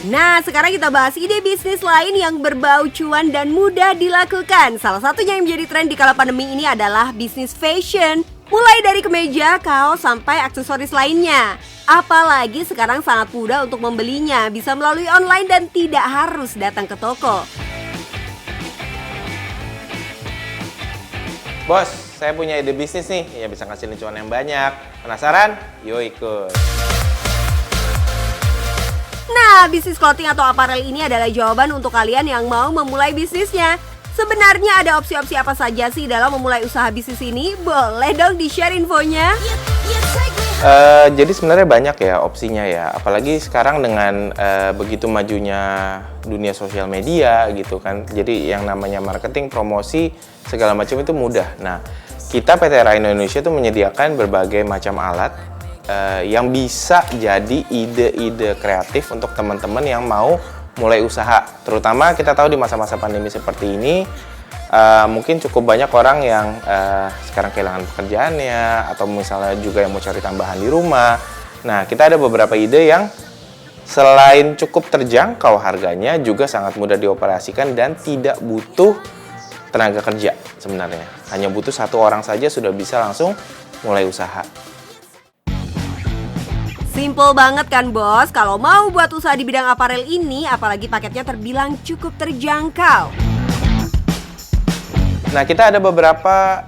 Nah, sekarang kita bahas ide bisnis lain yang berbau cuan dan mudah dilakukan. Salah satunya yang menjadi tren di kala pandemi ini adalah bisnis fashion. Mulai dari kemeja, kaos, sampai aksesoris lainnya. Apalagi sekarang sangat mudah untuk membelinya, bisa melalui online dan tidak harus datang ke toko. Bos, saya punya ide bisnis nih, ya bisa ngasih cuan yang banyak. Penasaran? Yuk ikut. Nah, bisnis clothing atau apparel ini adalah jawaban untuk kalian yang mau memulai bisnisnya. Sebenarnya ada opsi-opsi apa saja sih dalam memulai usaha bisnis ini? Boleh dong di-share infonya? Jadi sebenarnya banyak ya opsinya ya, apalagi sekarang dengan begitu majunya dunia sosial media gitu kan. Jadi yang namanya marketing, promosi, segala macam itu mudah. Nah, kita PT Rai Indonesia itu menyediakan berbagai macam alat yang bisa jadi ide-ide kreatif untuk teman-teman yang mau mulai usaha. Terutama kita tahu di masa-masa pandemi seperti ini, mungkin cukup banyak orang yang sekarang kehilangan pekerjaannya, atau misalnya juga yang mau cari tambahan di rumah. Nah, kita ada beberapa ide yang selain cukup terjangkau harganya, juga sangat mudah dioperasikan dan tidak butuh tenaga kerja sebenarnya. Hanya butuh satu orang saja sudah bisa langsung mulai usaha. Simple banget kan bos, kalau mau buat usaha di bidang aparel ini, apalagi paketnya terbilang cukup terjangkau. Nah, kita ada beberapa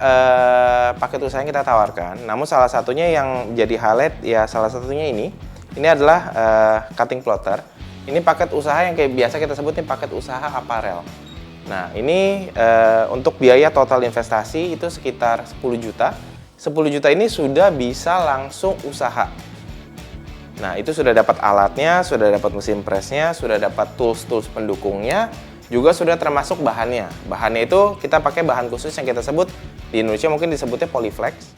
paket usaha yang kita tawarkan, namun salah satunya yang jadi highlight ya salah satunya ini adalah cutting plotter. Ini paket usaha yang kayak biasa kita sebutnya paket usaha aparel. Nah, ini untuk biaya total investasi itu sekitar 10 juta. 10 juta ini sudah bisa langsung usaha. Nah, itu sudah dapat alatnya, sudah dapat mesin presnya, sudah dapat tools-tools pendukungnya, juga sudah termasuk bahannya. Bahannya itu kita pakai bahan khusus yang kita sebut di Indonesia mungkin disebutnya Polyflex.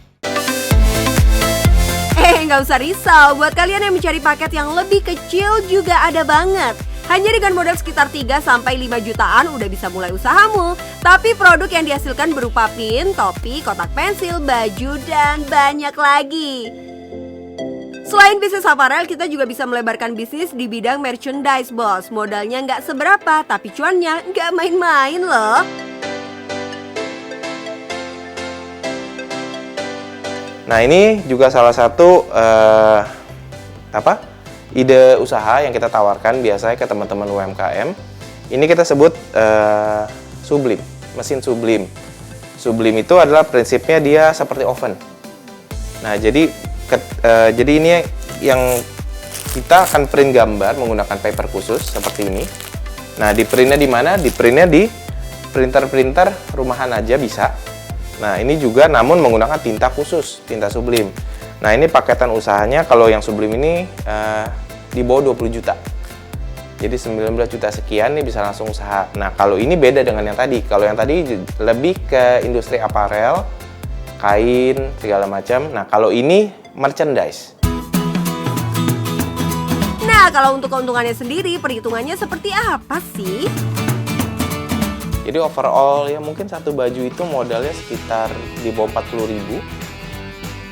Nggak usah risau, buat kalian yang mencari paket yang lebih kecil juga ada banget. Hanya dengan modal sekitar 3-5 jutaan udah bisa mulai usahamu. Tapi produk yang dihasilkan berupa pin, topi, kotak pensil, baju, dan banyak lagi. Selain bisnis aparel, kita juga bisa melebarkan bisnis di bidang merchandise, bos. Modalnya nggak seberapa, tapi cuannya nggak main-main loh. Nah, ini juga salah satu ide usaha yang kita tawarkan biasanya ke teman-teman UMKM. Ini kita sebut sublim, mesin sublim. Sublim itu adalah prinsipnya dia seperti oven. Nah, jadi ini yang kita akan print gambar menggunakan paper khusus seperti ini. Nah, di printnya di mana? Di printnya di printer rumahan aja bisa. Nah, ini juga namun menggunakan tinta khusus, tinta sublim. Nah, ini paketan usahanya kalau yang sublim ini di bawah 20 juta. Jadi 19 juta sekian nih bisa langsung usaha. Nah, kalau ini beda dengan yang tadi. Kalau yang tadi lebih ke industri aparel, kain, segala macam. Nah, kalau ini merchandise. Nah, kalau untuk keuntungannya sendiri, perhitungannya seperti apa sih? Jadi overall ya mungkin satu baju itu modalnya sekitar di bawah 40.000.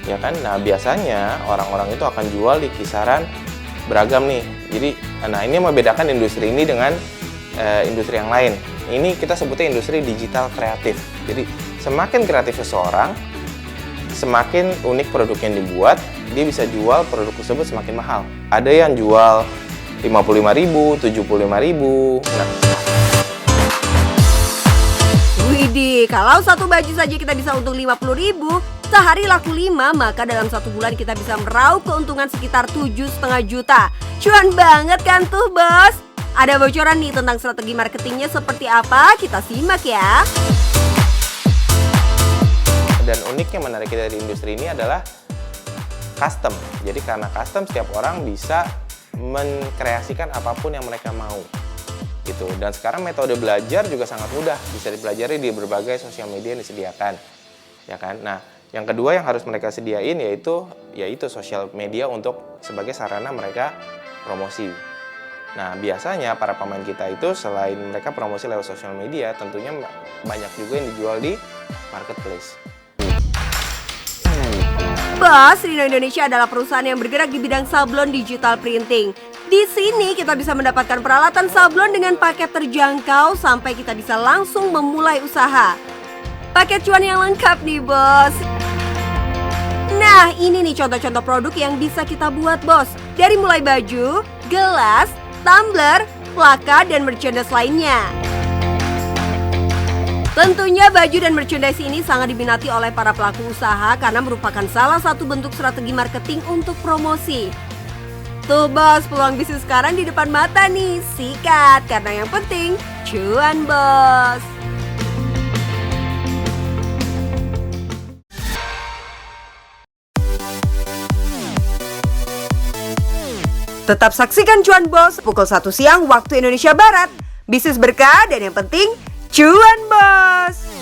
Ya kan? Nah, biasanya orang-orang itu akan jual di kisaran beragam nih. Jadi, nah ini membedakan industri ini dengan industri yang lain. Ini kita sebutnya industri digital kreatif. Jadi, semakin kreatif seseorang, semakin unik produk yang dibuat, dia bisa jual produk tersebut semakin mahal. Ada yang jual 55.000, 75.000. Nah. Widih, kalau satu baju saja kita bisa untung 50.000, sehari laku 5, maka dalam 1 bulan kita bisa meraup keuntungan sekitar 7,5 juta. Cuan banget kan tuh bos? Ada bocoran nih tentang strategi marketingnya seperti apa? Kita simak ya. Dan uniknya menarik dari industri ini adalah custom. Jadi karena custom setiap orang bisa mengkreasikan apapun yang mereka mau. Gitu. Dan sekarang metode belajar juga sangat mudah, bisa dipelajari di berbagai sosial media yang disediakan. Ya kan? Nah, yang kedua yang harus mereka sediain yaitu sosial media untuk sebagai sarana mereka promosi. Nah, biasanya para pemain kita itu selain mereka promosi lewat sosial media, tentunya banyak juga yang dijual di marketplace. Bos, Rino Indonesia adalah perusahaan yang bergerak di bidang sablon digital printing. Di sini kita bisa mendapatkan peralatan sablon dengan paket terjangkau sampai kita bisa langsung memulai usaha. Paket cuan yang lengkap nih bos. Nah ini nih contoh-contoh produk yang bisa kita buat bos. Dari mulai baju, gelas, tumbler, plakat, dan merchandise lainnya. Tentunya baju dan merchandise ini sangat diminati oleh para pelaku usaha karena merupakan salah satu bentuk strategi marketing untuk promosi. Tuh bos, peluang bisnis sekarang di depan mata nih. Sikat, karena yang penting cuan bos. Tetap saksikan Cuan Bos pukul 1 siang waktu Indonesia Barat. Bisnis berkah dan yang penting cuan bos.